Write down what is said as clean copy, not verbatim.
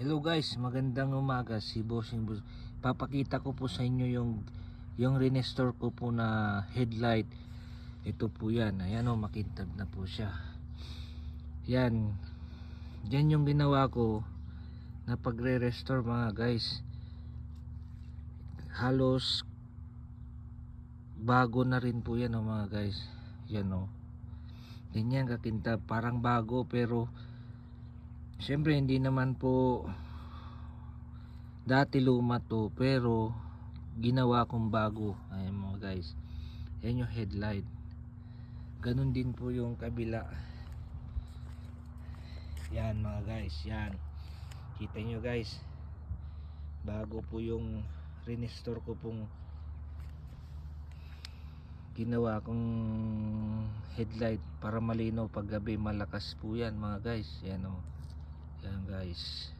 Hello guys, magandang umaga. Si Bossing Boss. Papakita ko po sa inyo yung restore ko po na headlight. Ito po 'yan. Ayan oh, makintab na po siya. Yan. Diyan yung ginawa ko na pagre-restore mga guys. Halos bago na rin po 'yan oh mga guys. Yan oh. Ganyan kakintab, parang bago pero syempre hindi naman po dati luma to, pero ginawa kong bago. Ayan mga guys, yan yung headlight. Ganun din po yung kabila. Yan mga guys, yan kita nyo guys, bago po yung restore ko pong ginawa kong headlight para malinaw pag gabi. Malakas po yan mga guys. Yan o, yan guys.